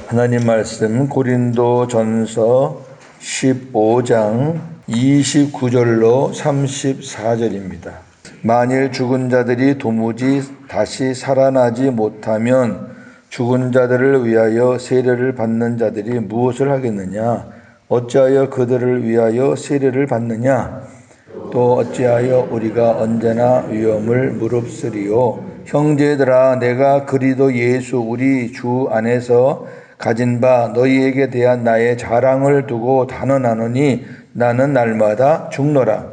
하나님 말씀 고린도전서 15장 29절로 34절입니다. 만일 죽은 자들이 도무지 다시 살아나지 못하면 죽은 자들을 위하여 세례를 받는 자들이 무엇을 하겠느냐? 어찌하여 그들을 위하여 세례를 받느냐? 또 어찌하여 우리가 언제나 위험을 무릅쓰리요? 형제들아, 내가 그리스도 예수 우리 주 안에서 가진 바 너희에게 대한 나의 자랑을 두고 단언하노니 나는 날마다 죽노라.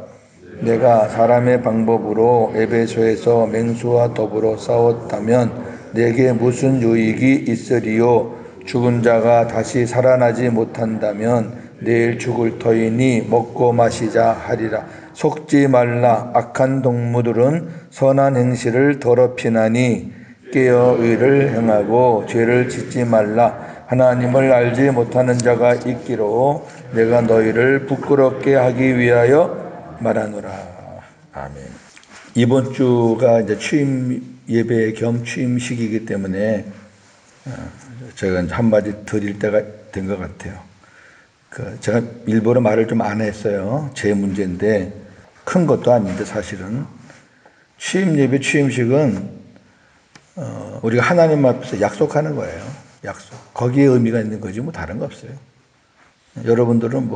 내가 사람의 방법으로 에베소에서 맹수와 더불어 싸웠다면 내게 무슨 유익이 있으리요? 죽은 자가 다시 살아나지 못한다면 내일 죽을 터이니 먹고 마시자 하리라. 속지 말라. 악한 동무들은 선한 행실을 더럽히나니 깨어 의를 행하고 죄를 짓지 말라. 하나님을 알지 못하는 자가 있기로 내가 너희를 부끄럽게 하기 위하여 말하노라. 아멘. 이번 주가 이제 취임 예배 겸 취임식이기 때문에 제가 한마디 드릴 때가 된 것 같아요. 제가 일부러 말을 좀 안 했어요. 제 문제인데 큰 것도 아닌데 사실은 취임 예배 취임식은 우리가 하나님 앞에서 약속하는 거예요. 약속. 거기에 의미가 있는 거지 뭐 다른 거 없어요. 여러분들은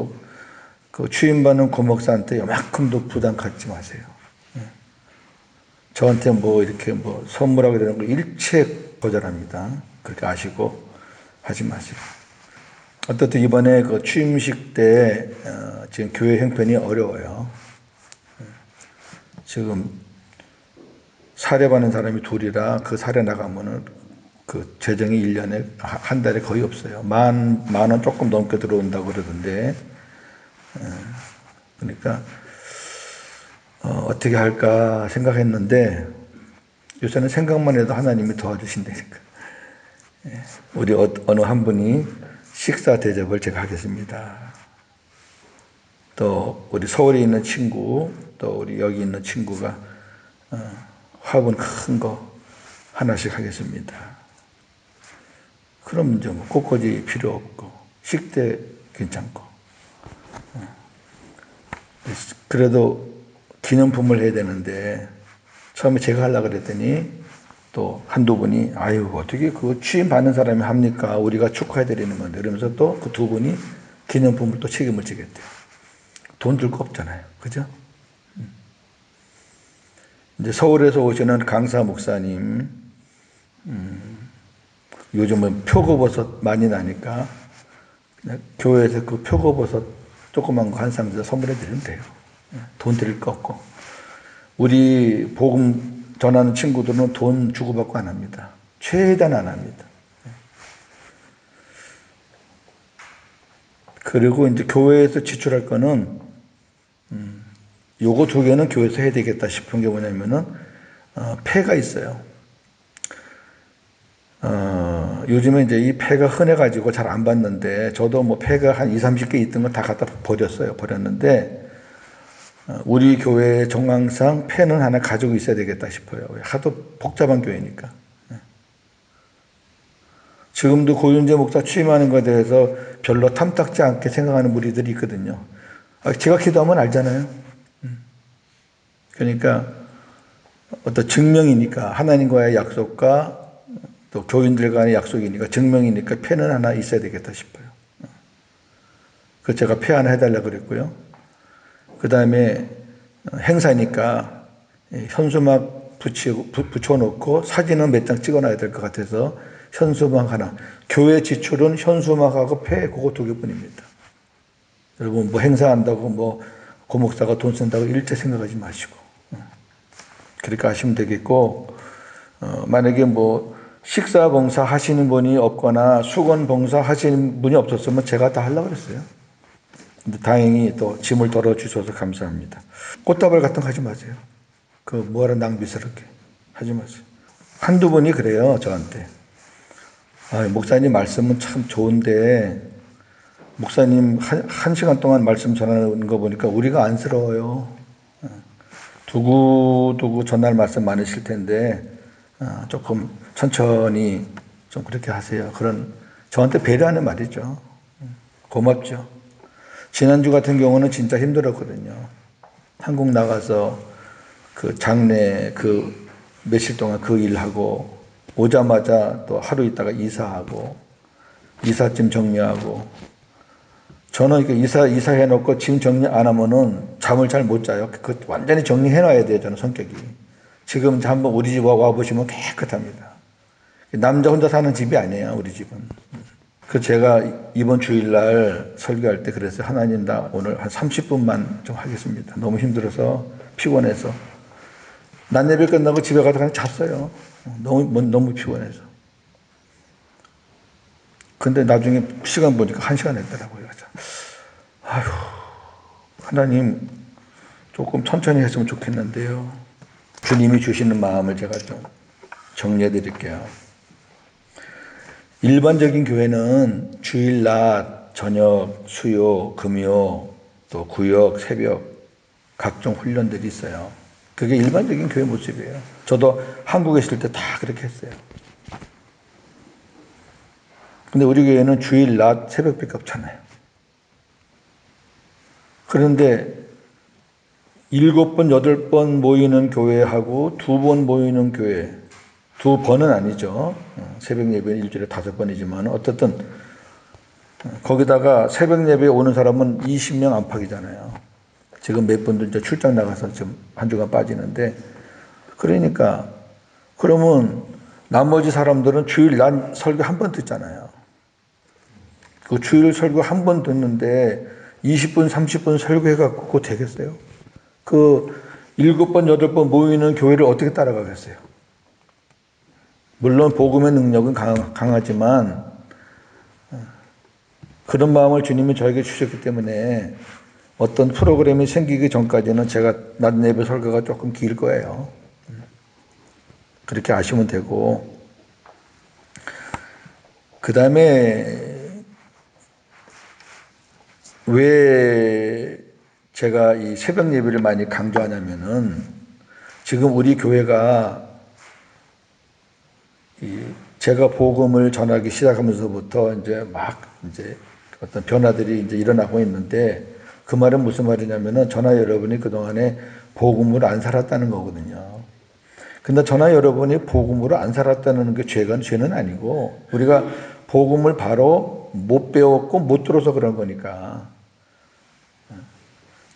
그 취임받는 고목사한테 요만큼도 부담 갖지 마세요. 저한테 이렇게 선물하고 이러는 거 일체 거절합니다. 그렇게 아시고 하지 마세요. 어떻든 이번에 그 취임식 때 지금 교회 형편이 어려워요. 지금 사례받는 사람이 둘이라 그 사례 나가면은 그 재정이 1년에 한 달에 거의 없어요. 만 원 조금 넘게 들어온다고 그러던데 그러니까 어떻게 할까 생각했는데 요새는 생각만 해도 하나님이 도와주신다니까. 우리 어느 한 분이 식사 대접을 제가 하겠습니다. 또 우리 서울에 있는 친구, 또 우리 여기 있는 친구가 화분 큰 거 하나씩 하겠습니다. 그럼 이제 꽃꽂이 필요 없고 식대 괜찮고. 그래도 기념품을 해야 되는데 처음에 제가 하려고 그랬더니 또 한두 분이 아유 어떻게 그 취임 받는 사람이 합니까? 우리가 축하해 드리는 건데 이러면서 또 그 두 분이 기념품을 또 책임을 지겠대요. 돈 들 거 없잖아요. 그죠? 이제 서울에서 오시는 강사 목사님 요즘은 표고버섯 많이 나니까 교회에서 그 표고버섯 조그만 거 한 상자 선물해 드리면 돼요. 돈 드릴 거 없고. 우리 복음 전하는 친구들은 돈 주고받고 안 합니다. 최대한 안 합니다. 그리고 이제 교회에서 지출할 거는 요거 두 개는 교회에서 해야 되겠다 싶은 게 뭐냐면은 폐가 있어요. 요즘에 이제 이 폐가 흔해가지고 잘 안 받는데 저도 폐가 한 20, 30개 있던 거 다 갖다 버렸는데 우리 교회 정황상 폐는 하나 가지고 있어야 되겠다 싶어요. 하도 복잡한 교회니까. 지금도 고윤재 목사 취임하는 것에 대해서 별로 탐탁지 않게 생각하는 무리들이 있거든요. 제가 기도하면 알잖아요. 그러니까 어떤 증명이니까 하나님과의 약속과 또 교인들과의 약속이니까 증명이니까 폐는 하나 있어야 되겠다 싶어요. 그래서 제가 폐 하나 해달라고 그랬고요. 그 다음에 행사니까 현수막 붙여놓고 사진은 몇 장 찍어놔야 될 것 같아서 현수막 하나. 교회 지출은 현수막하고 폐 그거 두 개뿐입니다. 여러분 행사한다고 고목사가 돈 쓴다고 일체 생각하지 마시고 그렇게 하시면 되겠고 만약에 식사 봉사 하시는 분이 없거나 수건 봉사 하시는 분이 없었으면 제가 다 하려고 그랬어요. 근데 다행히 또 짐을 덜어주셔서 감사합니다. 꽃다발 같은 거 하지 마세요. 뭐하러 낭비스럽게 하지 마세요. 한두 분이 그래요, 저한테. 목사님 말씀은 참 좋은데, 목사님 한 시간 동안 말씀 전하는 거 보니까 우리가 안쓰러워요. 두고두고 전할 말씀 많으실 텐데, 조금 천천히 좀 그렇게 하세요. 그런 저한테 배려하는 말이죠. 고맙죠. 지난주 같은 경우는 진짜 힘들었거든요. 한국 나가서 그 장례 그 며칠 동안 그 일하고 오자마자 또 하루 있다가 이사하고 이삿짐 정리하고 저는 이렇게 이사해놓고 짐 정리 안 하면은 잠을 잘 못 자요. 그 완전히 정리해놔야 돼요. 저는 성격이. 지금 한번 우리 집 와보시면 깨끗합니다. 남자 혼자 사는 집이 아니에요. 우리 집은. 그 제가 이번 주일날 설교할 때 그래서 하나님 나 오늘 한 30분만 좀 하겠습니다. 너무 힘들어서 피곤해서 낮 예배 끝나고 집에 가서 그냥 잤어요. 너무 피곤해서. 근데 나중에 시간 보니까 1시간 했더라고요. 아휴, 하나님 조금 천천히 했으면 좋겠는데요. 주님이 주시는 마음을 제가 좀 정리해 드릴게요. 일반적인 교회는 주일 낮, 저녁, 수요, 금요, 또 구역, 새벽 각종 훈련들이 있어요. 그게 일반적인 교회 모습이에요. 저도 한국에 있을 때 다 그렇게 했어요. 근데 우리 교회는 주일 낮, 새벽밖에 없잖아요. 그런데 7번, 8번 모이는 교회하고 2번 모이는 교회, 2번은 아니죠. 새벽 예배는 일주일에 5번이지만 어쨌든 거기다가 새벽 예배에 오는 사람은 20명 안팎이잖아요. 지금 몇 분들 이제 출장 나가서 좀 한 주간 빠지는데 그러니까 그러면 나머지 사람들은 주일 난 설교 한 번 듣잖아요. 그 주일 설교 한 번 듣는데 20분, 30분 설교해갖고 그거 되겠어요? 그 7번, 8번 모이는 교회를 어떻게 따라가겠어요? 물론 복음의 능력은 강하지만 그런 마음을 주님이 저에게 주셨기 때문에 어떤 프로그램이 생기기 전까지는 제가 낮 예배 설교가 조금 길 거예요. 그렇게 아시면 되고 그 다음에 왜 제가 이 새벽 예배를 많이 강조하냐면은 지금 우리 교회가 제가 복음을 전하기 시작하면서부터 이제 어떤 변화들이 이제 일어나고 있는데 그 말은 무슨 말이냐면은 저나 여러분이 그동안에 복음으로 안 살았다는 거거든요. 근데 저나 여러분이 복음으로 안 살았다는 게 죄는 아니고 우리가 복음을 바로 못 배웠고 못 들어서 그런 거니까.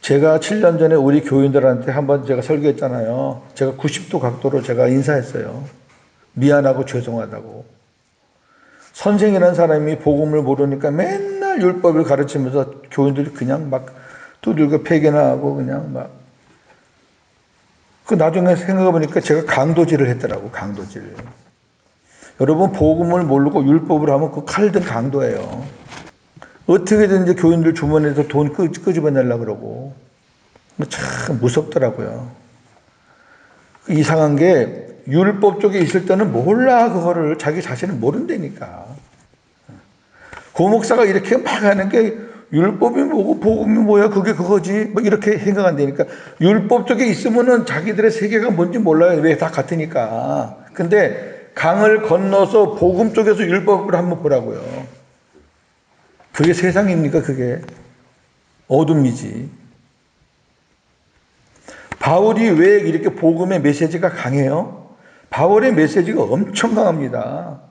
제가 7년 전에 우리 교인들한테 한번 제가 설교했잖아요. 제가 90도 각도로 제가 인사했어요. 미안하고 죄송하다고. 선생이라는 사람이 복음을 모르니까 맨날 율법을 가르치면서 교인들이 그냥 막 두들겨 패기나 하고 그냥 막. 그 나중에 생각해보니까 제가 강도질을 했더라고, 강도질. 여러분, 복음을 모르고 율법을 하면 그 칼든 강도예요. 어떻게든지 교인들 주머니에서 돈 끄집어내려고 그러고. 참 무섭더라고요. 이상한 게 율법 쪽에 있을 때는 몰라 그거를 자기 자신을 모른다니까. 고목사가 이렇게 막 하는 게 율법이 뭐고 복음이 뭐야 그게 그거지 뭐 이렇게 생각한다니까. 율법 쪽에 있으면은 자기들의 세계가 뭔지 몰라요. 왜 다 같으니까. 근데 강을 건너서 복음 쪽에서 율법을 한번 보라고요. 그게 세상입니까? 그게 어둠이지. 바울이 왜 이렇게 복음의 메시지가 강해요? 바울의 메시지가 엄청 강합니다.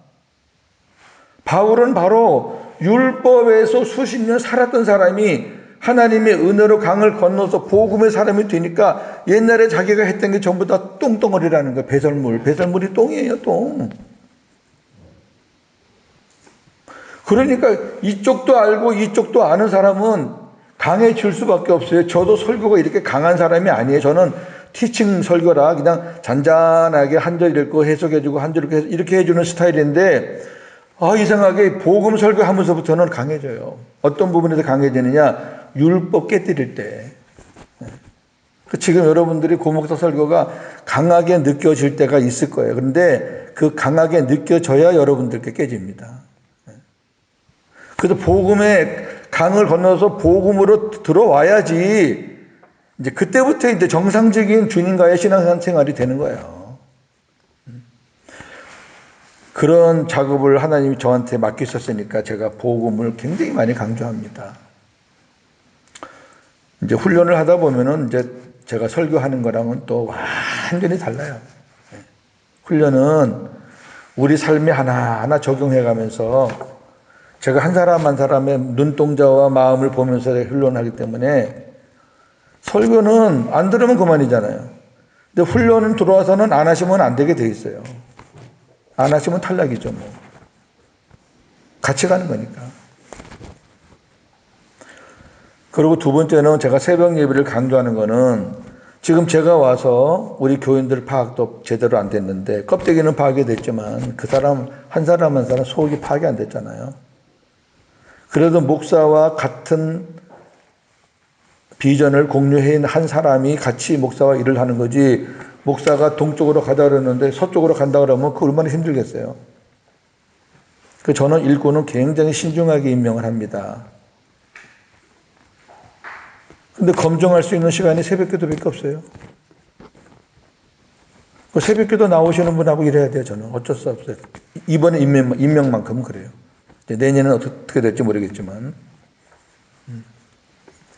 바울은 바로 율법에서 수십 년 살았던 사람이 하나님의 은혜로 강을 건너서 복음의 사람이 되니까 옛날에 자기가 했던 게 전부 다 똥덩어리라는 거예요. 배설물. 배설물이 똥이에요, 똥. 그러니까 이쪽도 알고 이쪽도 아는 사람은 강해질 수밖에 없어요. 저도 설교가 이렇게 강한 사람이 아니에요. 저는 티칭 설교라 그냥 잔잔하게 한 절 읽고 해석해주고 한 절 읽고 이렇게 해주는 스타일인데 이상하게 복음 설교하면서부터는 강해져요. 어떤 부분에서 강해지느냐? 율법 깨뜨릴 때. 지금 여러분들이 고목사 설교가 강하게 느껴질 때가 있을 거예요. 그런데 그 강하게 느껴져야 여러분들께 깨집니다. 그래서 복음의 강을 건너서 복음으로 들어와야지 이제 그때부터 이제 정상적인 주님과의 신앙생활이 되는 거예요. 그런 작업을 하나님이 저한테 맡기셨으니까 제가 복음을 굉장히 많이 강조합니다. 이제 훈련을 하다 보면은 이제 제가 설교하는 거랑은 또 완전히 달라요. 훈련은 우리 삶에 하나하나 적용해 가면서 제가 한 사람 한 사람의 눈동자와 마음을 보면서 훈련하기 때문에 설교는 안 들으면 그만이잖아요. 근데 훈련은 들어와서는 안 하시면 안 되게 돼 있어요. 안 하시면 탈락이죠, 뭐. 같이 가는 거니까. 그리고 두 번째는 제가 새벽 예배를 강조하는 거는 지금 제가 와서 우리 교인들 파악도 제대로 안 됐는데 껍데기는 파악이 됐지만 그 사람 한 사람 한 사람 속이 파악이 안 됐잖아요. 그래도 목사와 같은 비전을 공유해 한 사람이 같이 목사와 일을 하는 거지 목사가 동쪽으로 가다 그러는데 서쪽으로 간다 그러면 그 얼마나 힘들겠어요. 그 저는 일꾼은 굉장히 신중하게 임명을 합니다. 근데 검증할 수 있는 시간이 새벽기도밖에 없어요. 그 새벽기도 나오시는 분하고 일해야 돼요. 저는 어쩔 수 없어요. 이번에 임명만큼은 그래요. 내년에는 어떻게 될지 모르겠지만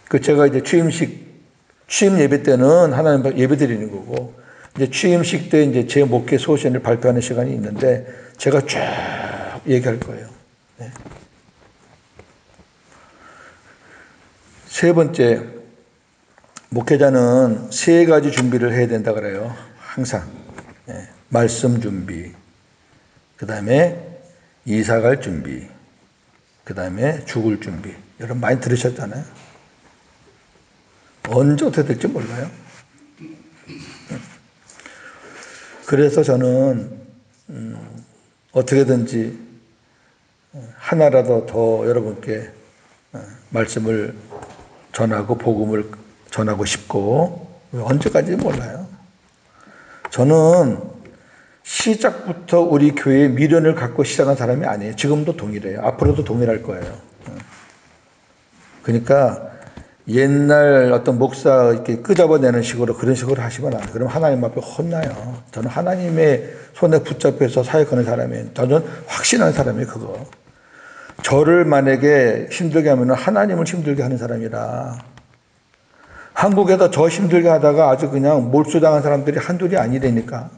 그 제가 이제 취임 예배 때는 하나님 예배 드리는 거고 이제 취임식 때 이제 제 목회 소신을 발표하는 시간이 있는데 제가 쫙 얘기할 거예요. 네. 세 번째, 목회자는 세 가지 준비를 해야 된다 그래요. 항상. 네. 말씀 준비, 그 다음에 이사 갈 준비, 그 다음에 죽을 준비. 여러분 많이 들으셨잖아요. 언제 어떻게 될지 몰라요. 그래서 저는 어떻게든지 하나라도 더 여러분께 말씀을 전하고 복음을 전하고 싶고 언제까지 몰라요. 저는 시작부터 우리 교회에 미련을 갖고 시작한 사람이 아니에요. 지금도 동일해요. 앞으로도 동일할 거예요. 그러니까 옛날 어떤 목사 이렇게 끄잡아내는 식으로 그런 식으로 하시면 안 돼요. 그럼 하나님 앞에 혼나요. 저는 하나님의 손에 붙잡혀서 사역하는 사람이에요. 저는 확신하는 사람이에요. 그거. 저를 만약에 힘들게 하면 하나님을 힘들게 하는 사람이라 한국에서 저 힘들게 하다가 아주 그냥 몰수당한 사람들이 한둘이 아니라니까.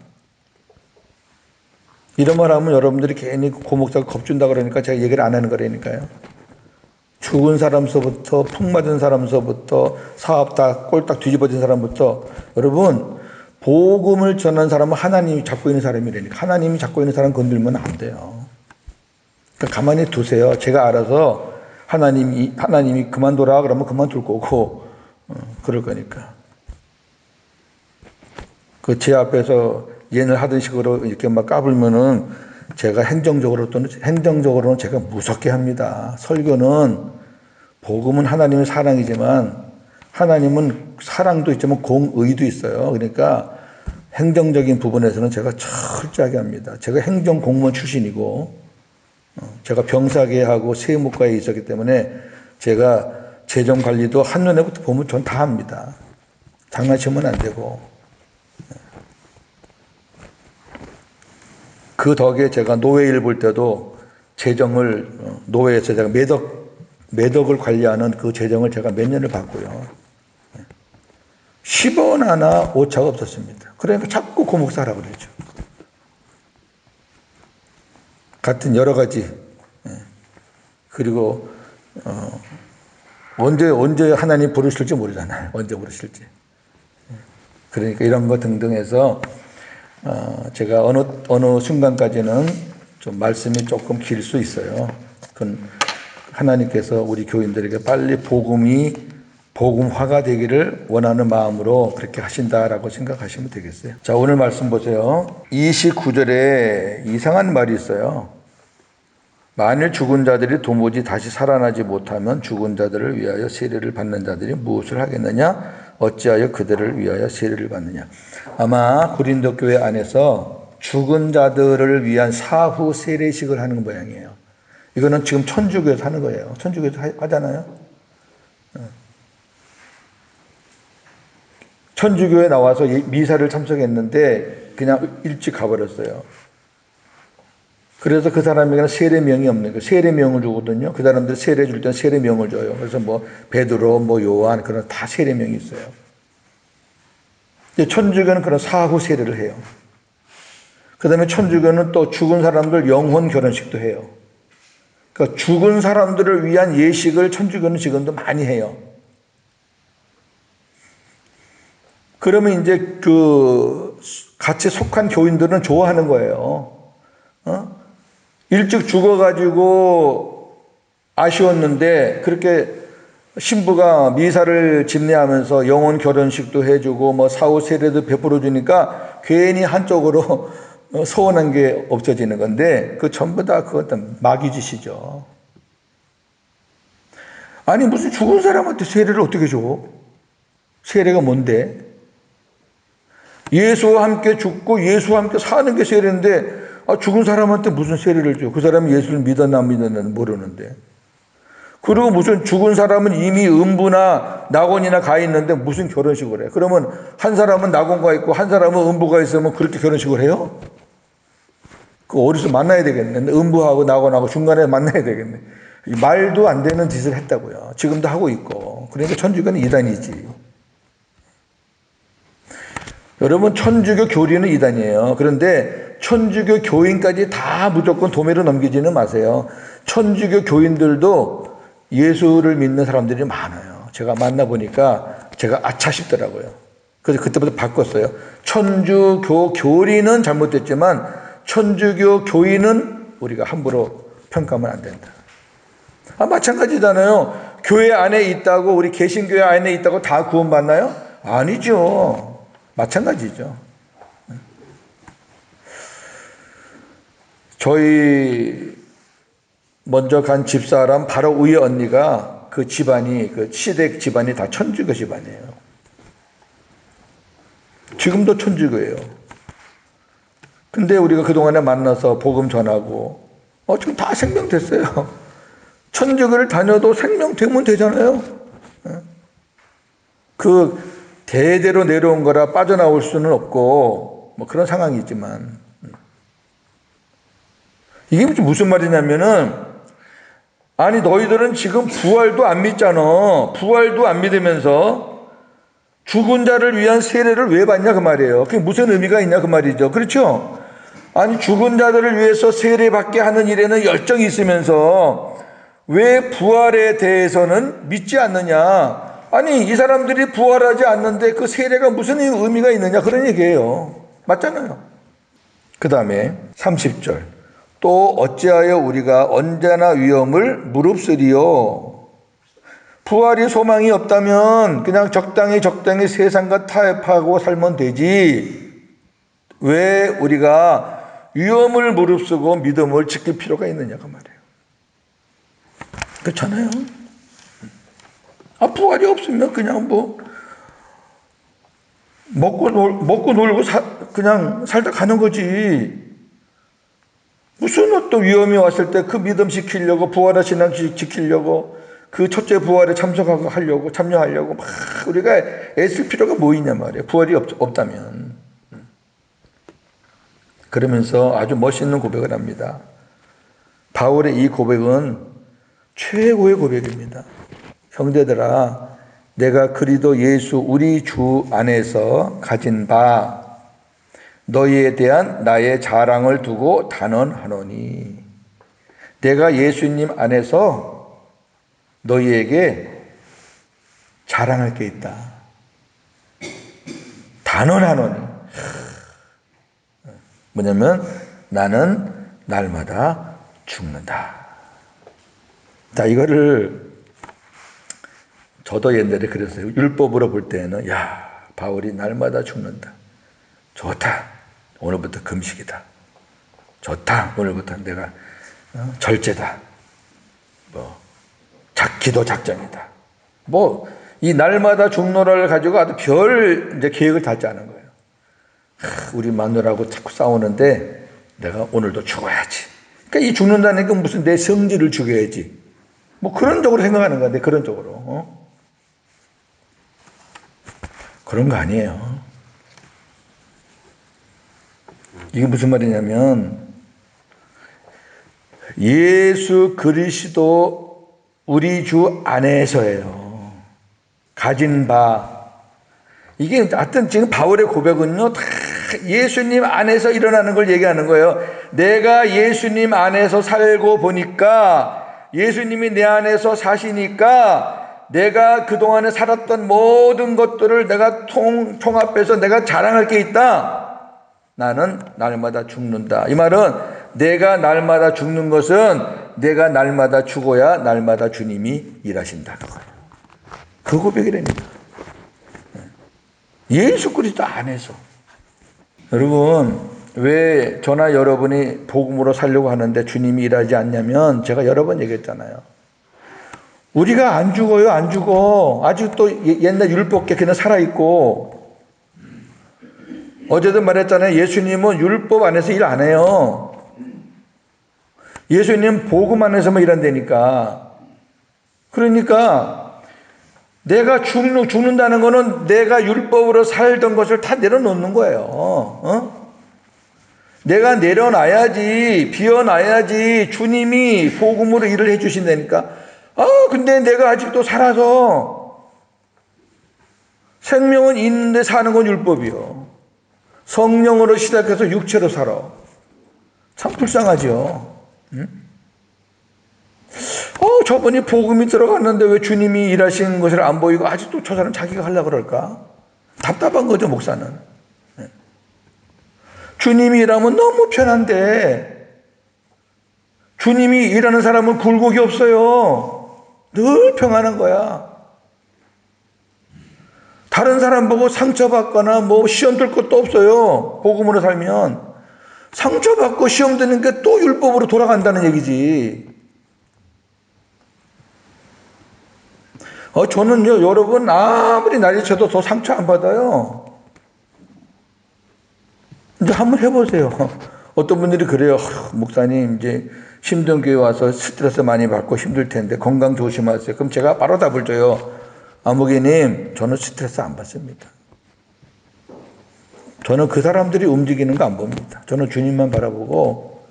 이런 말 하면 여러분들이 괜히 고목사가 겁준다 그러니까 제가 얘기를 안 하는 거라니까요. 죽은 사람서부터 풍 맞은 사람서부터 사업 다 꼴딱 뒤집어진 사람부터 여러분 복음을 전하는 사람은 하나님이 잡고 있는 사람이라니까. 하나님이 잡고 있는 사람 건들면 안 돼요. 그러니까 가만히 두세요. 제가 알아서 하나님이 그만둬라 그러면 그만둘 거고 그럴 거니까. 그 제 앞에서 얘는 하던 식으로 이렇게 막 까불면은 제가 행정적으로는 제가 무섭게 합니다. 설교는 복음은 하나님의 사랑이지만 하나님은 사랑도 있지만 공의도 있어요. 그러니까 행정적인 부분에서는 제가 철저하게 합니다. 제가 행정 공무원 출신이고 제가 병사계하고 세무과에 있었기 때문에 제가 재정 관리도 한눈에부터 보면 전 다 합니다. 장난치면 안 되고 그 덕에 제가 노예일 볼 때도 재정을 노예에서 제가 매덕을 관리하는 그 재정을 제가 몇 년을 받고요. 10원 하나 오차가 없었습니다. 그러니까 자꾸 고목사라고 그러죠. 같은 여러 가지. 그리고 언제 하나님 부르실지 모르잖아요. 언제 부르실지. 그러니까 이런 거 등등 해서 제가 어느 순간까지는 좀 말씀이 조금 길 수 있어요. 그건 하나님께서 우리 교인들에게 빨리 복음화가 되기를 원하는 마음으로 그렇게 하신다라고 생각하시면 되겠어요. 자, 오늘 말씀 보세요. 29절에 이상한 말이 있어요. 만일 죽은 자들이 도무지 다시 살아나지 못하면 죽은 자들을 위하여 세례를 받는 자들이 무엇을 하겠느냐? 어찌하여 그들을 위하여 세례를 받느냐? 아마 고린도 교회 안에서 죽은 자들을 위한 사후 세례식을 하는 모양이에요. 이거는 지금 천주교에서 하는 거예요. 천주교에서 하잖아요. 천주교에 나와서 미사를 참석했는데 그냥 일찍 가버렸어요. 그래서 그 사람에게는 세례명이 없는 거예요. 세례명을 주거든요. 그 사람들 세례 줄 때는 세례명을 줘요. 그래서 뭐 베드로, 뭐 요한 그런 다 세례명이 있어요. 천주교는 그런 사후 세례를 해요. 그 다음에 천주교는 또 죽은 사람들 영혼 결혼식도 해요. 그러니까 죽은 사람들을 위한 예식을 천주교는 지금도 많이 해요. 그러면 이제 그 같이 속한 교인들은 좋아하는 거예요. 일찍 죽어가지고 아쉬웠는데 그렇게 신부가 미사를 집례하면서 영혼 결혼식도 해주고 뭐 사후 세례도 베풀어 주니까 괜히 한쪽으로 서운한 게 없어지는 건데 그 전부 다 그것도 마귀짓이죠. 아니 무슨 죽은 사람한테 세례를 어떻게 줘? 세례가 뭔데? 예수와 함께 죽고 예수와 함께 사는 게 세례인데 죽은 사람한테 무슨 세례를 줘? 그 사람이 예수를 믿었나 안 믿었나 모르는데. 그리고 무슨 죽은 사람은 이미 음부나 낙원이나 가 있는데 무슨 결혼식을 해? 그러면 한 사람은 낙원가 있고 한 사람은 음부가 있으면 그렇게 결혼식을 해요? 그 어디서 만나야 되겠네. 음부하고 낙원하고 중간에 만나야 되겠네. 말도 안 되는 짓을 했다고요. 지금도 하고 있고. 그러니까 천주교는 이단이지. 여러분 천주교 교리는 이단이에요. 그런데 천주교 교인까지 다 무조건 도매로 넘기지는 마세요. 천주교 교인들도 예수를 믿는 사람들이 많아요. 제가 만나보니까 제가 아차 싶더라고요. 그래서 그때부터 바꿨어요. 천주교 교리는 잘못됐지만 천주교 교인은 우리가 함부로 평가하면 안 된다. 마찬가지잖아요. 교회 안에 있다고 우리 개신교회 안에 있다고 다 구원받나요? 아니죠. 마찬가지죠. 저희 먼저 간 집사람 바로 위에 언니가 그 집안이 그 시댁 집안이 다 천주교 집안이에요. 지금도 천주교예요. 근데 우리가 그동안에 만나서 복음 전하고 지금 다 생명됐어요. 천주교를 다녀도 생명되면 되잖아요. 그 대대로 내려온 거라 빠져나올 수는 없고 뭐 그런 상황이지만 이게 무슨 말이냐면은 아니 너희들은 지금 부활도 안 믿잖아. 부활도 안 믿으면서 죽은 자를 위한 세례를 왜 받냐 그 말이에요. 그게 무슨 의미가 있냐 그 말이죠. 그렇죠? 아니 죽은 자들을 위해서 세례받게 하는 일에는 열정이 있으면서 왜 부활에 대해서는 믿지 않느냐. 아니 이 사람들이 부활하지 않는데 그 세례가 무슨 의미가 있느냐 그런 얘기예요. 맞잖아요. 그 다음에 30절 또 어찌하여 우리가 언제나 위험을 무릅쓰리요. 부활이 소망이 없다면 그냥 적당히 세상과 타협하고 살면 되지. 왜 우리가 위험을 무릅쓰고 믿음을 지킬 필요가 있느냐가 말이에요. 그렇잖아요. 부활이 없으면 그냥 뭐 먹고 놀고 그냥 살다 가는 거지. 무슨 어떤 위험이 왔을 때 그 믿음 지키려고 부활의 신앙 지키려고 그 첫째 부활에 참여하려고 막 우리가 애쓸 필요가 뭐 있냐 말이에요. 부활이 없다면. 그러면서 아주 멋있는 고백을 합니다. 바울의 이 고백은 최고의 고백입니다. 형제들아, 내가 그리스도 예수 우리 주 안에서 가진 바 너희에 대한 나의 자랑을 두고 단언하노니 내가 예수님 안에서 너희에게 자랑할 게 있다. 단언하노니 뭐냐면 나는 날마다 죽는다. 자, 이거를 저도 옛날에 그랬어요. 율법으로 볼 때는 바울이 날마다 죽는다. 좋다. 오늘부터 금식이다. 좋다. 오늘부터 내가 절제다. 기도 작정이다. 이 날마다 죽노라를 가지고 아주 별 이제 계획을 다 짜는 거예요. 우리 마누라하고 자꾸 싸우는데 내가 오늘도 죽어야지. 그러니까 이 죽는다는 건 무슨 내 성질을 죽여야지. 그런 쪽으로 생각하는 건데 그런 쪽으로. 그런 거 아니에요. 이게 무슨 말이냐면 예수 그리스도 우리 주 안에서예요. 가진 바. 이게 하여튼 지금 바울의 고백은요, 다 예수님 안에서 일어나는 걸 얘기하는 거예요. 내가 예수님 안에서 살고 보니까, 예수님이 내 안에서 사시니까, 내가 그동안에 살았던 모든 것들을 내가 통합해서 내가 자랑할 게 있다. 나는 날마다 죽는다. 이 말은 내가 날마다 죽는 것은 내가 날마다 죽어야 날마다 주님이 일하신다는 거예요. 그 고백이 됩니다. 예수 그리스도 안에서. 여러분, 왜 저나 여러분이 복음으로 살려고 하는데 주님이 일하지 않냐면, 제가 여러 번 얘기했잖아요. 우리가 안 죽어요, 안 죽어. 아직도 옛날 율법계 그냥 살아있고. 어제도 말했잖아요. 예수님은 율법 안에서 일 안 해요. 예수님 복음 안에서만 일한다니까. 그러니까 내가 죽는다는 거는 내가 율법으로 살던 것을 다 내려놓는 거예요. 내가 내려놔야지, 비워놔야지 주님이 복음으로 일을 해주신다니까. 근데 내가 아직도 살아서, 생명은 있는데 사는 건 율법이요. 성령으로 시작해서 육체로 살아. 참 불쌍하죠. 저번에 복음이 들어갔는데 왜 주님이 일하시는 것을 안 보이고 아직도 저 사람 자기가 하려고 그럴까? 답답한 거죠, 목사는. 주님이 일하면 너무 편한데, 주님이 일하는 사람은 굴곡이 없어요. 늘 평안한 거야. 다른 사람 보고 상처받거나 시험 들 것도 없어요. 복음으로 살면. 상처받고 시험 드는 게 또 율법으로 돌아간다는 얘기지. 저는요, 여러분, 아무리 난리쳐도 더 상처 안 받아요. 이제 한번 해보세요. 어떤 분들이 그래요. 목사님, 이제 힘든 교회 와서 스트레스 많이 받고 힘들 텐데 건강 조심하세요. 그럼 제가 바로 답을 줘요. 아무개님, 저는 스트레스 안 받습니다. 저는 그 사람들이 움직이는 거 안 봅니다. 저는 주님만 바라보고,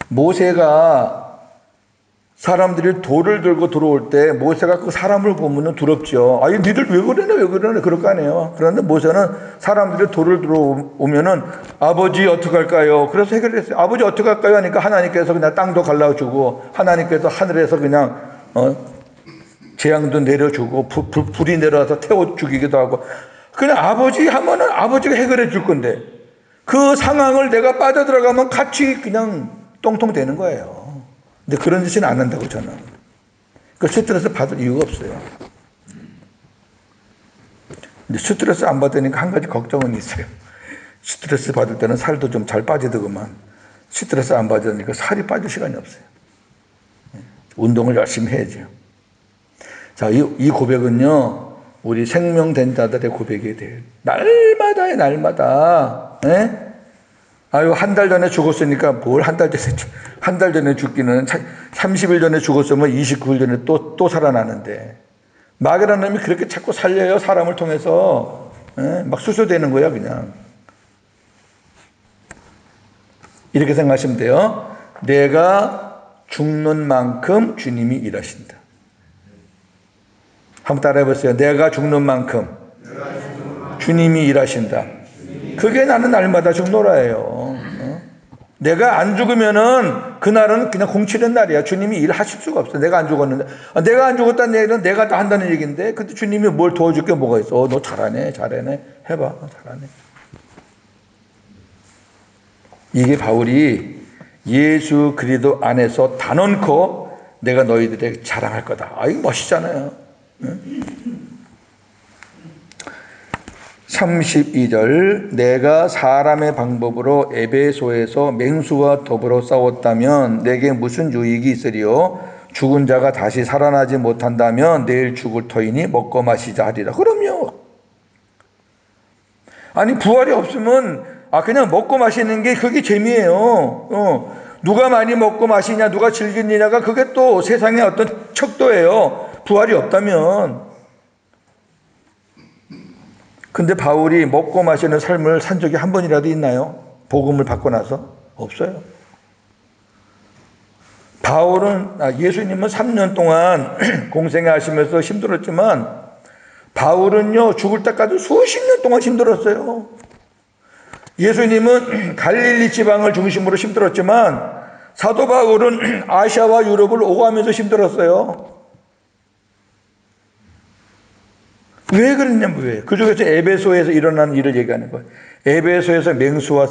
모세가 사람들이 돌을 들고 들어올 때 모세가 그 사람을 보면 두렵죠. 니들 왜 그러네 그럴 거 아니에요. 그런데 모세는 사람들이 돌을 들어오면은 아버지 어떡할까요? 그래서 해결했어요. 아버지 어떡할까요? 하니까 하나님께서 그냥 땅도 갈라주고, 하나님께서 하늘에서 그냥 재앙도 내려주고, 불이 내려와서 태워 죽이기도 하고. 그냥 아버지 하면은 아버지가 해결해 줄 건데, 그 상황을 내가 빠져들어가면 같이 그냥 똥통 되는 거예요. 근데 그런 짓은 안 한다고, 저는. 그 스트레스 받을 이유가 없어요. 근데 스트레스 안 받으니까 한 가지 걱정은 있어요. 스트레스 받을 때는 살도 좀 잘 빠지더구만. 스트레스 안 받으니까 살이 빠질 시간이 없어요. 운동을 열심히 해야죠. 자, 이 고백은요, 우리 생명된 자들의 고백이 돼요. 날마다의 날마다. 한 달 전에 죽었으니까 뭘 한 달 전에 죽기는 30일 전에 죽었으면 29일 전에 또 살아나는데, 마귀라는 놈이 그렇게 자꾸 살려요. 사람을 통해서. 막 수소되는 거야, 그냥. 이렇게 생각하시면 돼요. 내가 죽는 만큼 주님이 일하신다. 한번 따라해 보세요. 내가 죽는 만큼 주님이 일하신다. 그게 나는 날마다 죽노라예요. 내가 안 죽으면은 그날은 그냥 공치는 날이야. 주님이 일하실 수가 없어. 내가 안 죽었는데. 내가 안 죽었다는 얘기는 내가 다 한다는 얘기인데, 근데 주님이 뭘 도와줄 게 뭐가 있어? 너 잘하네. 해봐. 잘하네. 이게 바울이 예수 그리스도 안에서 단언코 내가 너희들에게 자랑할 거다. 이거 멋있잖아요. 32절, 내가 사람의 방법으로 에베소에서 맹수와 더불어 싸웠다면 내게 무슨 유익이 있으리요? 죽은 자가 다시 살아나지 못한다면 내일 죽을 터이니 먹고 마시자 하리라. 그럼요. 부활이 없으면 그냥 먹고 마시는 게 그게 재미예요. 누가 많이 먹고 마시냐, 누가 즐기느냐가 그게 또 세상의 어떤 척도예요. 부활이 없다면. 근데 바울이 먹고 마시는 삶을 산 적이 한 번이라도 있나요? 복음을 받고 나서? 없어요. 예수님은 3년 동안 공생하시면서 힘들었지만 바울은요, 죽을 때까지 수십 년 동안 힘들었어요. 예수님은 갈릴리 지방을 중심으로 힘들었지만 사도 바울은 아시아와 유럽을 오가면서 힘들었어요. 왜 그랬냐면 왜? 그 중에서 에베소에서 일어난 일을 얘기하는 거예요. 에베소에서 맹수가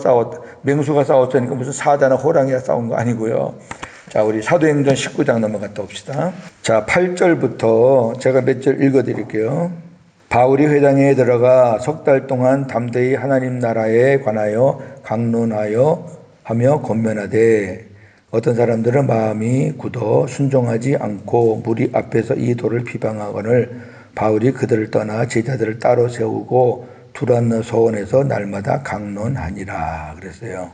싸웠으니까 무슨 사자나 호랑이가 싸운 거 아니고요. 자, 우리 사도행전 19장 넘어갔다 옵시다. 자, 8절부터 제가 몇 절 읽어드릴게요. 바울이 회당에 들어가 석 달 동안 담대히 하나님 나라에 관하여 강론하여 하며 권면하되 어떤 사람들은 마음이 굳어 순종하지 않고 무리 앞에서 이 도를 비방하거늘 바울이 그들을 떠나 제자들을 따로 세우고 두란노 서원에서 날마다 강론하니라 그랬어요.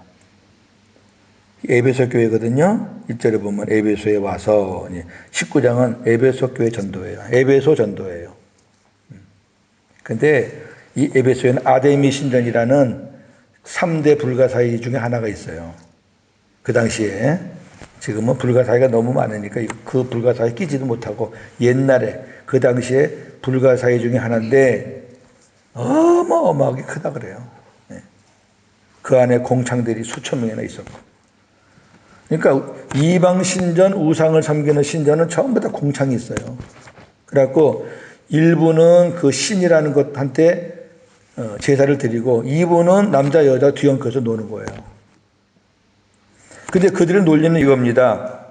에베소 교회거든요. 1절에 보면 에베소에 와서 19장은 에베소 교회 전도예요. 에베소 전도예요. 근데 이 에베소에는 아데미 신전이라는 3대 불가사의 중에 하나가 있어요. 그 당시에 지금은 불가사의가 너무 많으니까 그 불가사의 끼지도 못하고 옛날에 그 당시에 불가사의 중에 하나인데 어마어마하게 크다 그래요. 그 안에 공창들이 수천 명이나 있었고. 그러니까 이방 신전, 우상을 섬기는 신전은 전부 다 공창이 있어요. 그래갖고 일부는 그 신이라는 것한테 제사를 드리고 이부는 남자 여자 뒤엉켜서 노는 거예요. 근데 그들을 놀리는 이겁니다.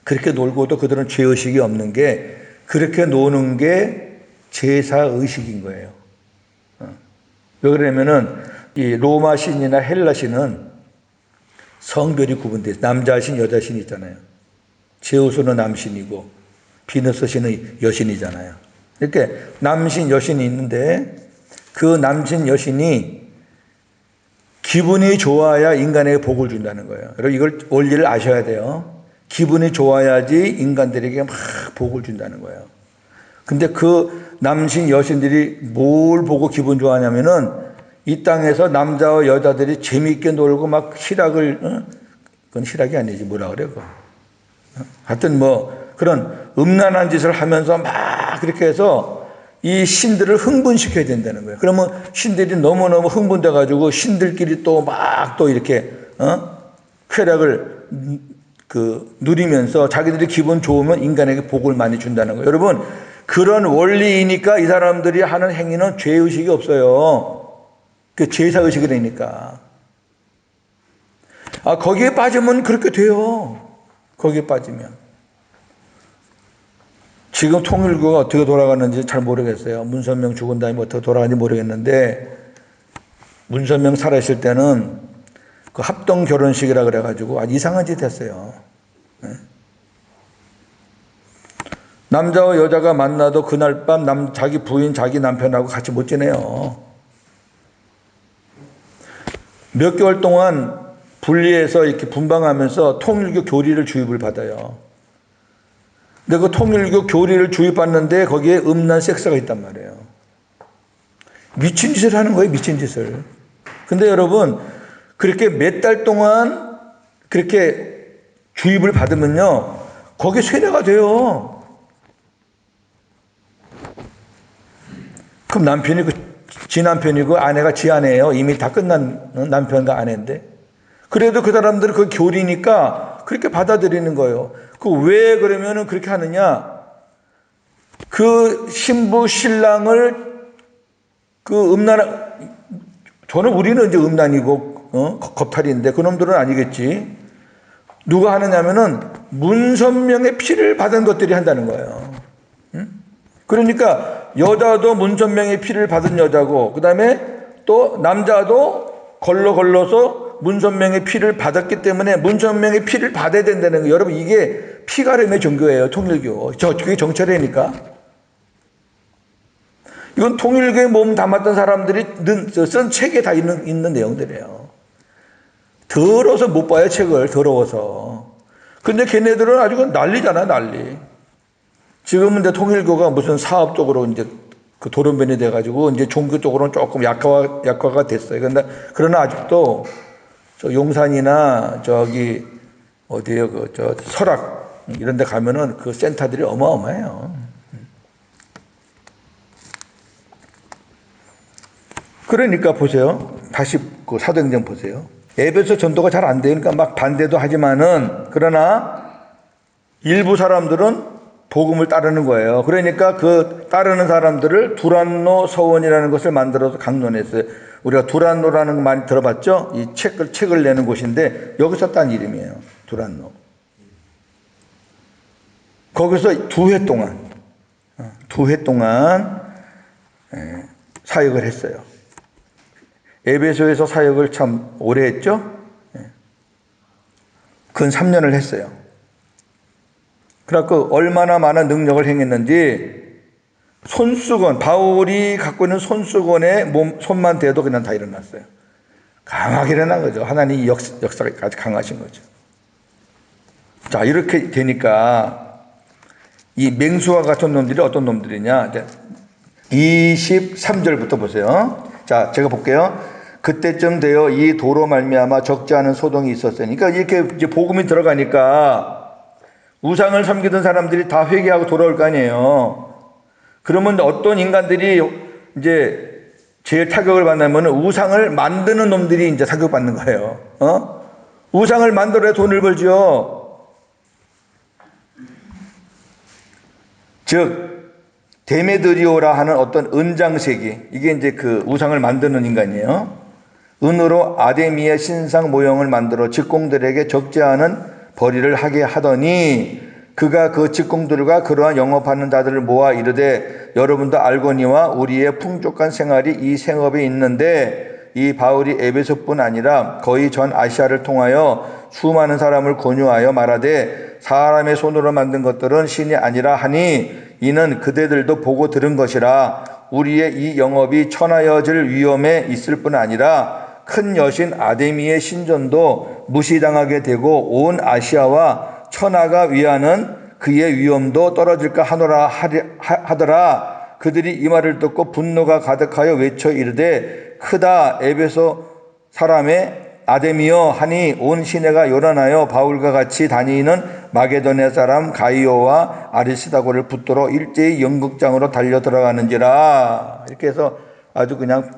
그렇게 놀고도 그들은 죄의식이 없는 게 그렇게 노는 게 제사의식인 거예요. 왜 그러냐면은 이 로마 신이나 헬라 신은 성별이 구분돼요. 남자 신, 여자 신이 있잖아요. 제우스는 남신이고 비너스 신은 여신이잖아요. 이렇게 남신, 여신이 있는데 그 남신, 여신이 기분이 좋아야 인간에게 복을 준다는 거예요. 여러분 이걸 원리를 아셔야 돼요. 기분이 좋아야지 인간들에게 막 복을 준다는 거예요. 근데 그 남신, 여신들이 뭘 보고 기분 좋아하냐면은 이 땅에서 남자와 여자들이 재미있게 놀고 막 그건 희락이 아니지 뭐라 그래 그거. 하여튼 뭐 그런 음란한 짓을 하면서 막 그렇게 해서 이 신들을 흥분시켜야 된다는 거예요. 그러면 신들이 너무너무 흥분돼가지고 신들끼리 또 막 또 이렇게 쾌락을 누리면서 자기들이 기분 좋으면 인간에게 복을 많이 준다는 거예요. 여러분 그런 원리이니까 이 사람들이 하는 행위는 죄의식이 없어요. 그 제사의식이 되니까. 거기에 빠지면 그렇게 돼요. 거기에 빠지면. 지금 통일교가 어떻게 돌아가는지 잘 모르겠어요. 문선명 죽은 다음에 어떻게 돌아가는지 모르겠는데 문선명 살아있을 때는 그 합동 결혼식이라 그래가지고 아주 이상한 짓 했어요. 남자와 여자가 만나도 그날 밤 자기 부인, 자기 남편하고 같이 못 지내요. 몇 개월 동안 분리해서 이렇게 분방하면서 통일교 교리를 주입을 받아요. 근데 그 통일교 교리를 주입받는데 거기에 음란 섹스가 있단 말이에요. 미친 짓을 하는 거예요, 미친 짓을. 근데 여러분, 그렇게 몇 달 동안 그렇게 주입을 받으면요, 거기에 세뇌가 돼요. 그럼 남편이 지 남편이고 아내가 지 아내예요. 이미 다 끝난 남편과 아내인데. 그래도 그 사람들은 그 교리니까 그렇게 받아들이는 거예요. 왜 그러면은 그렇게 하느냐? 그 신부 신랑을 저는 우리는 이제 음란이고 겁탈인데 그놈들은 아니겠지. 누가 하느냐면은 문선명의 피를 받은 것들이 한다는 거예요. 그러니까 여자도 문선명의 피를 받은 여자고 그다음에 또 남자도 걸러서 문선명의 피를 받았기 때문에 문선명의 피를 받아야 된다는 거예요. 여러분 이게 피가름의 종교예요. 통일교. 그게 정철회니까. 이건 통일교에 몸 담았던 사람들이 쓴 책에 다 있는 내용들이에요. 더러워서 못 봐요, 책을. 더러워서. 근데 걔네들은 아주 난리잖아, 난리. 지금은 이제 통일교가 무슨 사업적으로 이제 그 돌연변이 돼가지고 이제 종교적으로는 조금 약화가 됐어요. 그러나 아직도 저 용산이나 저기 어디에요? 저 설악 이런 데 가면은 그 센터들이 어마어마해요. 그러니까 보세요. 다시 그 사도행전 보세요. 에베소 전도가 잘 안 되니까 막 반대도 하지만은 그러나 일부 사람들은 복음을 따르는 거예요. 그러니까 그 따르는 사람들을 두란노 서원이라는 것을 만들어서 강론했어요. 우리가 두란노라는 거 많이 들어봤죠? 이 책을 내는 곳인데 여기서 딴 이름이에요. 두란노. 거기서 2회 동안 사역을 했어요. 에베소에서 사역을 참 오래 했죠? 근 3년을 했어요. 그래갖고 얼마나 많은 능력을 행했는지 손수건, 바울이 갖고 있는 손수건에 손만 대도 그냥 다 일어났어요. 강하게 일어난 거죠. 하나님이 역사가 아주 강하신 거죠. 자, 이렇게 되니까 이 맹수와 같은 놈들이 어떤 놈들이냐. 23절부터 보세요. 자, 제가 볼게요. 그때쯤 되어 이 도로 말미암아 적지 않은 소동이 있었으니, 그러니까 이렇게 이제 복음이 들어가니까 우상을 섬기던 사람들이 다 회개하고 돌아올 거 아니에요. 그러면 어떤 인간들이 이제 제일 타격을 받냐면 우상을 만드는 놈들이 이제 타격받는 거예요. 우상을 만들어야 돈을 벌죠. 즉 데메드리오라 하는 어떤 은장세기, 이게 이제 그 우상을 만드는 인간이에요. 은으로 아데미의 신상 모형을 만들어 직공들에게 적지 않은 벌이를 하게 하더니 그가 그 직공들과 그러한 영업하는 자들을 모아 이르되 여러분도 알거니와 우리의 풍족한 생활이 이 생업에 있는데 이 바울이 에베소뿐 아니라 거의 전 아시아를 통하여 수많은 사람을 권유하여 말하되 사람의 손으로 만든 것들은 신이 아니라 하니 이는 그대들도 보고 들은 것이라. 우리의 이 영업이 천하여질 위험에 있을 뿐 아니라 큰 여신 아데미의 신전도 무시당하게 되고 온 아시아와 천하가 위하는 그의 위엄도 떨어질까 하노라 하더라. 그들이 이 말을 듣고 분노가 가득하여 외쳐 이르되 크다 에베소 사람의 아데미여 하니 온 시내가 요란하여 바울과 같이 다니는 마게도네 사람 가이오와 아리스다고를 붙들어 일제히 연극장으로 달려 들어가는지라. 이렇게 해서 아주 그냥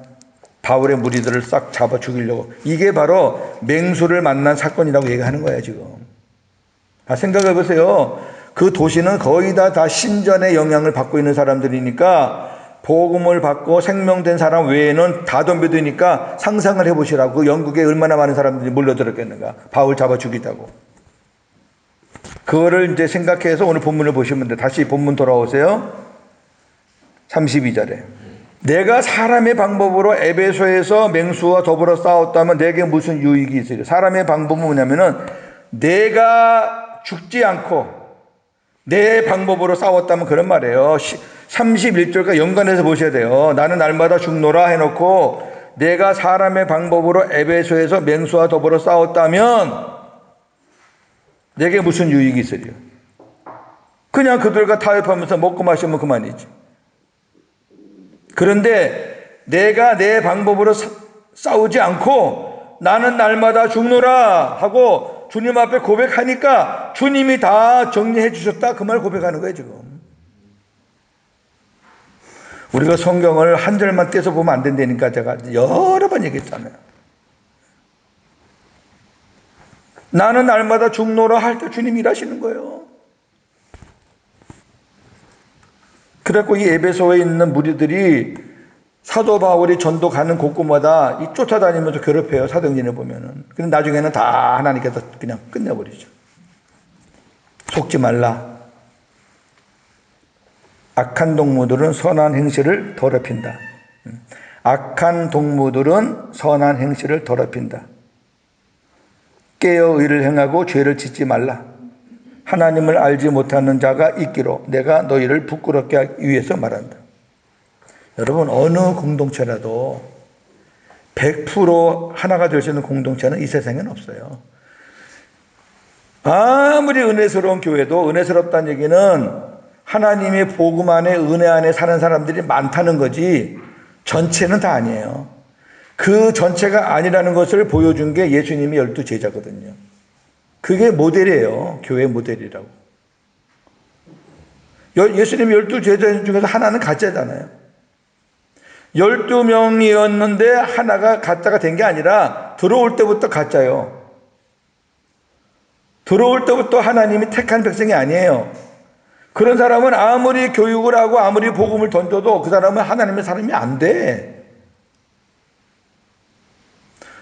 바울의 무리들을 싹 잡아 죽이려고. 이게 바로 맹수를 만난 사건이라고 얘기하는 거예요 지금. 생각해 보세요. 그 도시는 거의 다 신전의 영향을 받고 있는 사람들이니까 복음을 받고 생명된 사람 외에는 다 덤벼드니까 상상을 해보시라고. 그 영국에 얼마나 많은 사람들이 몰려들었겠는가. 바울 잡아 죽이다고. 그거를 이제 생각해서 오늘 본문을 보시면 돼. 다시 본문 돌아오세요. 32절에 내가 사람의 방법으로 에베소에서 맹수와 더불어 싸웠다면 내게 무슨 유익이 있어요? 사람의 방법은 뭐냐면은 내가 죽지 않고 내 방법으로 싸웠다면 그런 말이에요. 31절과 연관해서 보셔야 돼요. 나는 날마다 죽노라 해놓고 내가 사람의 방법으로 에베소에서 맹수와 더불어 싸웠다면 내게 무슨 유익이 있으리요? 그냥 그들과 타협하면서 먹고 마시면 그만이지. 그런데 내가 내 방법으로 싸우지 않고 나는 날마다 죽노라 하고 주님 앞에 고백하니까 주님이 다 정리해 주셨다. 그 말 고백하는 거예요 지금. 우리가 성경을 한 절만 떼서 보면 안 된다니까 제가 여러 번 얘기했잖아요. 나는 날마다 죽노라 할 때 주님이 일하시는 거예요. 그래갖고 이 에베소에 있는 무리들이 사도 바울이 전도 가는 곳곳마다 이 쫓아다니면서 괴롭혀요. 사도행전에 보면은. 근데 나중에는 다 하나님께서 그냥 끝내버리죠. 속지 말라. 악한 동무들은 선한 행실을 더럽힌다. 악한 동무들은 선한 행실을 더럽힌다. 깨어 의를 행하고 죄를 짓지 말라. 하나님을 알지 못하는 자가 있기로 내가 너희를 부끄럽게 하기 위해서 말한다. 여러분 어느 공동체라도 100% 하나가 될 수 있는 공동체는 이 세상에는 없어요. 아무리 은혜스러운 교회도 은혜스럽다는 얘기는 하나님의 복음 안에 은혜 안에 사는 사람들이 많다는 거지 전체는 다 아니에요. 그 전체가 아니라는 것을 보여준 게 예수님이 12 제자거든요. 그게 모델이에요. 교회 모델이라고. 예수님 12제자 중에서 하나는 가짜잖아요. 12명이었는데 하나가 가짜가 된 게 아니라 들어올 때부터 가짜요. 들어올 때부터 하나님이 택한 백성이 아니에요. 그런 사람은 아무리 교육을 하고 아무리 복음을 던져도 그 사람은 하나님의 사람이 안 돼.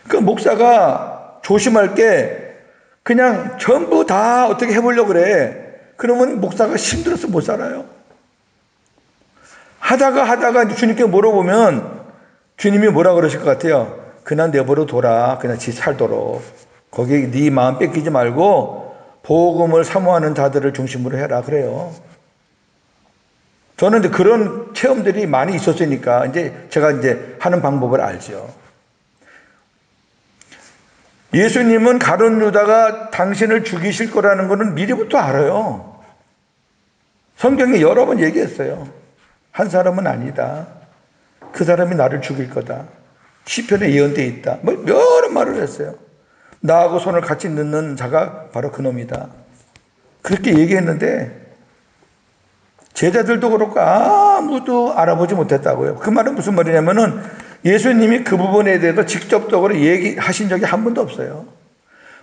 그 목사가 조심할 게 그냥 전부 다 어떻게 해보려고 그래. 그러면 목사가 힘들어서 못 살아요. 하다가 주님께 물어보면 주님이 뭐라 그러실 것 같아요? 그냥 내버려 둬라. 그냥 지 살도록. 거기에 네 마음 뺏기지 말고 복음을 사모하는 자들을 중심으로 해라. 그래요. 저는 이제 그런 체험들이 많이 있었으니까 제가 하는 방법을 알죠. 예수님은 가룟 유다가 당신을 죽이실 거라는 것은 미리부터 알아요. 성경에 여러 번 얘기했어요. 한 사람은 아니다. 그 사람이 나를 죽일 거다. 시편에 예언되어 있다. 여러 말을 했어요. 나하고 손을 같이 넣는 자가 바로 그놈이다. 그렇게 얘기했는데 제자들도 그렇고 아무도 알아보지 못했다고요. 그 말은 무슨 말이냐면은 예수님이 그 부분에 대해서 직접적으로 얘기하신 적이 한 번도 없어요.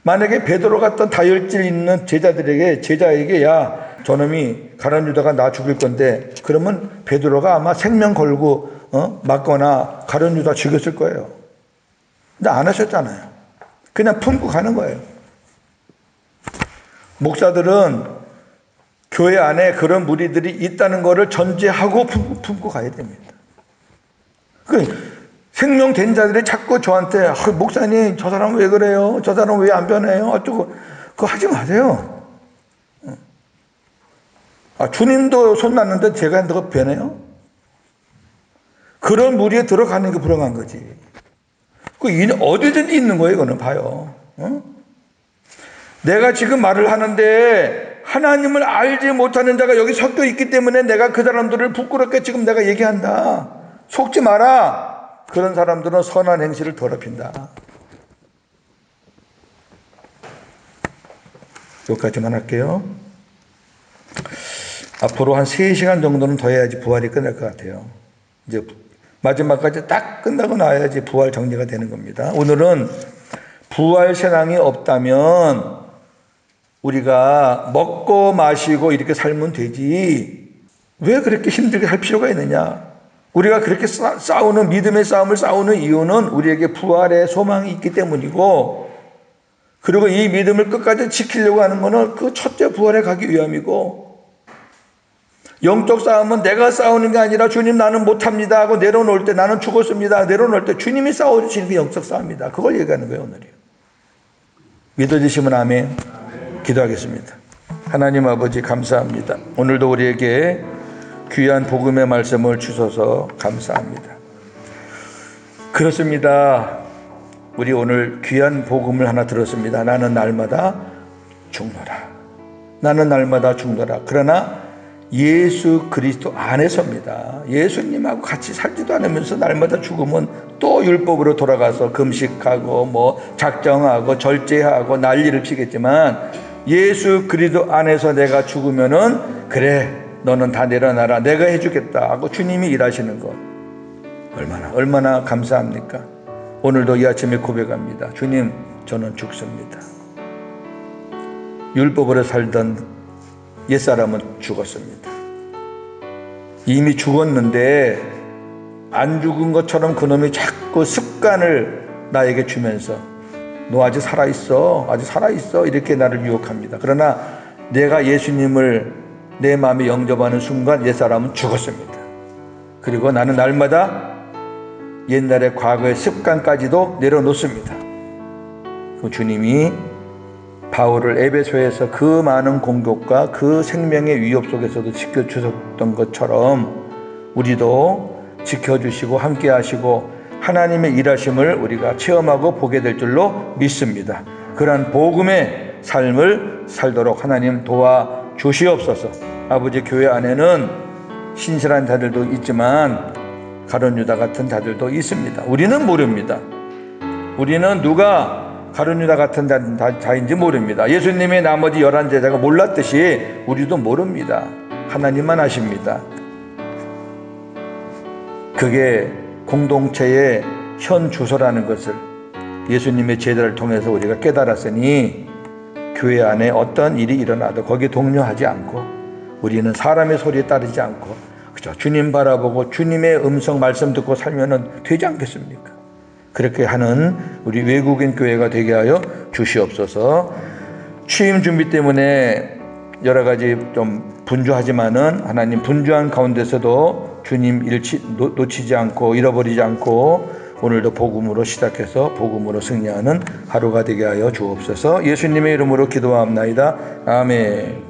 만약에 베드로 같은 다혈질 있는 제자에게 야 저놈이 가룟 유다가 나 죽일 건데 그러면 베드로가 아마 생명 걸고 맞거나 가룟 유다 죽였을 거예요. 근데 안 하셨잖아요. 그냥 품고 가는 거예요. 목사들은 교회 안에 그런 무리들이 있다는 것을 전제하고 품고 가야 됩니다. 생명된 자들이 자꾸 저한테 목사님 저 사람은 왜 그래요? 저 사람은 왜 안 변해요? 어쩌고 그거 하지 마세요. 주님도 손났는데 제가 더 변해요? 그런 무리에 들어가는 게 불행한 거지. 어디든지 있는 거예요. 이거는 봐요. 내가 지금 말을 하는데 하나님을 알지 못하는 자가 여기 섞여 있기 때문에 내가 그 사람들을 부끄럽게 지금 내가 얘기한다. 속지 마라. 그런 사람들은 선한 행실을 더럽힌다. 여기까지만 할게요. 앞으로 한 3시간 정도는 더 해야지 부활이 끝날 것 같아요. 이제 마지막까지 딱 끝나고 나야지 부활 정리가 되는 겁니다. 오늘은 부활 신앙이 없다면 우리가 먹고 마시고 이렇게 살면 되지 왜 그렇게 힘들게 할 필요가 있느냐. 우리가 그렇게 싸우는 믿음의 싸움을 싸우는 이유는 우리에게 부활의 소망이 있기 때문이고 그리고 이 믿음을 끝까지 지키려고 하는 것은 그 첫째 부활에 가기 위함이고 영적 싸움은 내가 싸우는 게 아니라 주님 나는 못합니다 하고 내려놓을 때 나는 죽었습니다. 내려놓을 때 주님이 싸워주시는 게 영적 싸움이다. 그걸 얘기하는 거예요 오늘이요. 믿어주시면 아멘. 기도하겠습니다. 하나님 아버지 감사합니다. 오늘도 우리에게 귀한 복음의 말씀을 주셔서 감사합니다. 그렇습니다. 우리 오늘 귀한 복음을 하나 들었습니다. 나는 날마다 죽노라. 나는 날마다 죽노라. 그러나 예수 그리스도 안에서입니다. 예수님하고 같이 살지도 않으면서 날마다 죽으면 또 율법으로 돌아가서 금식하고 작정하고 절제하고 난리를 피겠지만 예수 그리스도 안에서 내가 죽으면은 그래 너는 다 내려놔라 내가 해주겠다 하고 주님이 일하시는 것 얼마나 감사합니까? 오늘도 이 아침에 고백합니다. 주님 저는 죽습니다. 율법으로 살던 옛사람은 죽었습니다. 이미 죽었는데 안 죽은 것처럼 그놈이 자꾸 습관을 나에게 주면서 너 아직 살아있어 이렇게 나를 유혹합니다. 그러나 내가 예수님을 내 마음에 영접하는 순간 옛사람은 죽었습니다. 그리고 나는 날마다 옛날의 과거의 습관까지도 내려놓습니다. 그 주님이 바울을 에베소에서 그 많은 공격과 그 생명의 위협 속에서도 지켜주셨던 것처럼 우리도 지켜주시고 함께 하시고 하나님의 일하심을 우리가 체험하고 보게 될 줄로 믿습니다. 그러한 복음의 삶을 살도록 하나님 도와주시옵소서. 아버지 교회 안에는 신실한 자들도 있지만 가룟 유다 같은 자들도 있습니다. 우리는 모릅니다. 우리는 누가 가룟유다 같은 자인지 모릅니다. 예수님의 나머지 11제자가 몰랐듯이 우리도 모릅니다. 하나님만 아십니다. 그게 공동체의 현 주소라는 것을 예수님의 제자를 통해서 우리가 깨달았으니 교회 안에 어떤 일이 일어나도 거기에 동요하지 않고 우리는 사람의 소리에 따르지 않고 그죠? 주님 바라보고 주님의 음성 말씀 듣고 살면은 되지 않겠습니까? 그렇게 하는 우리 외국인 교회가 되게 하여 주시옵소서. 취임 준비 때문에 여러 가지 좀 분주하지만은 하나님 분주한 가운데서도 주님 놓치지 않고 잃어버리지 않고 오늘도 복음으로 시작해서 복음으로 승리하는 하루가 되게 하여 주옵소서. 예수님의 이름으로 기도합나이다. 아멘.